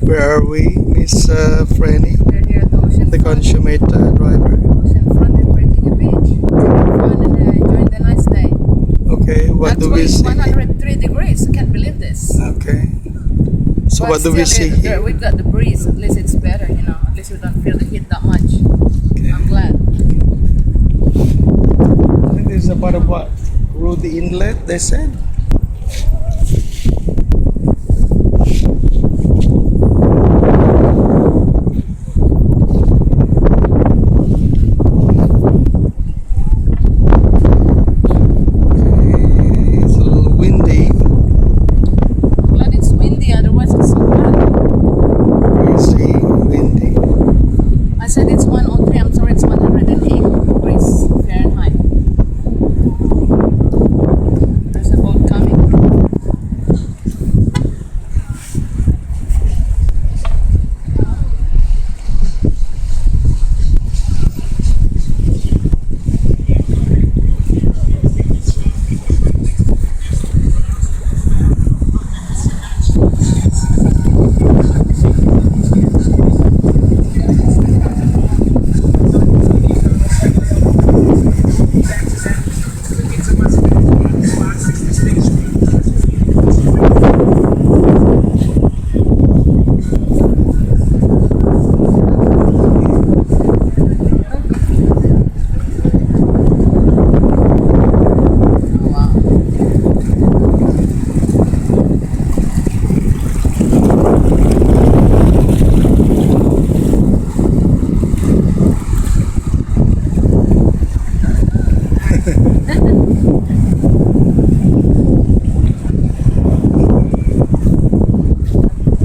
Where are we, Miss Franny, We're here at the the Oceanfront, consummate driver? Oceanfront in Virginia Beach. Having fun and enjoying the nice day. Okay, what do we Actually, see? 103 degrees. I can't believe this. Okay. So But what do we see here? We've got the breeze. At least it's better, you know. At least we don't feel the heat that much. Okay. I'm glad. I think this is a part of what? Rudee Inlet, they said? I said it's 103. I'm sorry, it's 108 degrees Fahrenheit. There's a boat coming.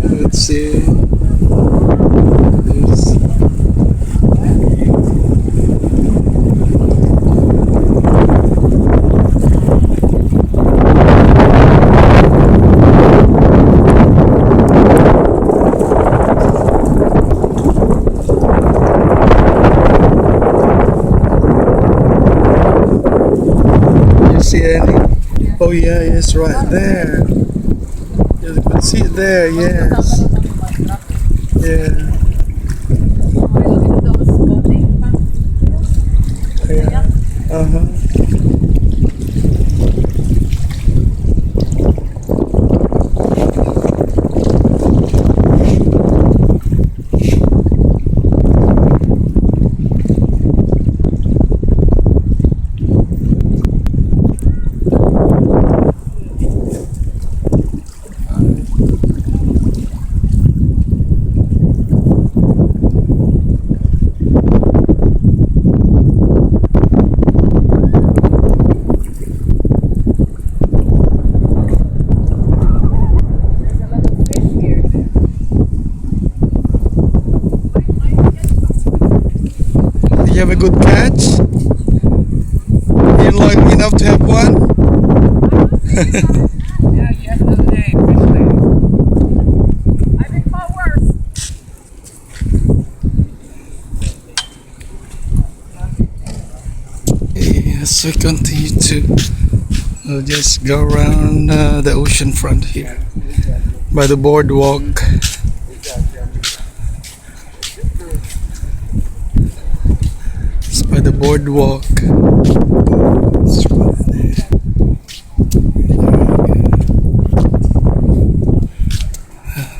Let's see. You see any? Oh yeah, it's right there. You can see it there, yes. Yeah. Yeah. Uh-huh. You have a good catch? You're lucky enough to have one? Yeah, yesterday, especially. I've been caught worse. Yes, we continue to just go around the ocean front here by the boardwalk. It's by the boardwalk. It's right there.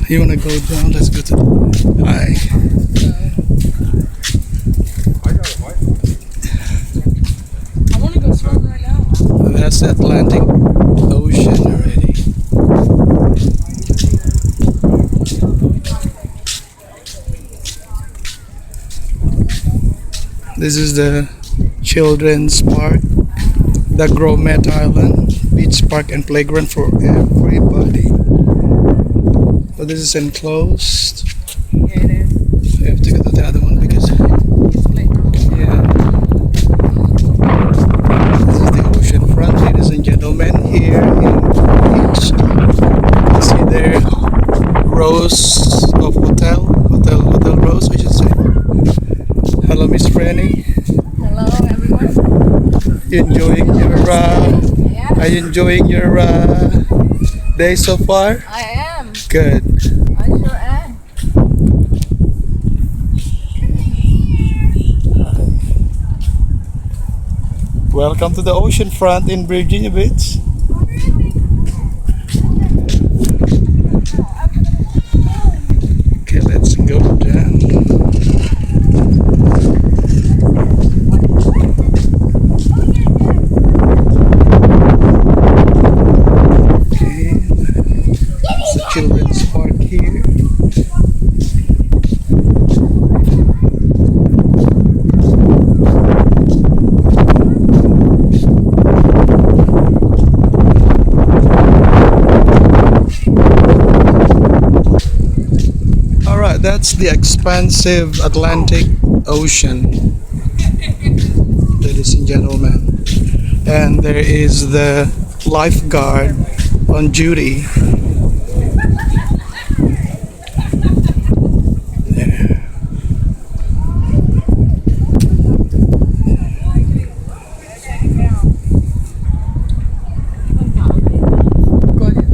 You wanna go down? Let's go to the high. I want to go swimming right now. That's the Atlantic Ocean already. This is the children's park, the Gromet Island beach park and playground for everybody. But this is enclosed. Yeah, it is. We have to go to the other one because It's playground. yeah. This is the ocean front, ladies and gentlemen, here in beach. You see there rows of hotel rows, I should say. Hello, Miss Franny. Hello, everyone. You enjoying your Yeah, are you enjoying your day so far? I am. Good. I sure am. Welcome to the oceanfront in Virginia Beach. Okay, let's go down. Okay, it's a children's park here. Alright, that's the expansive Atlantic Ocean, ladies and gentlemen. And there is the lifeguard on duty. There. Go ahead.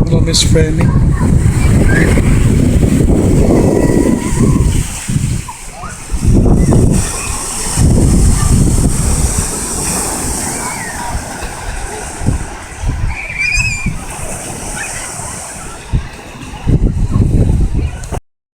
Hello, Miss Franny.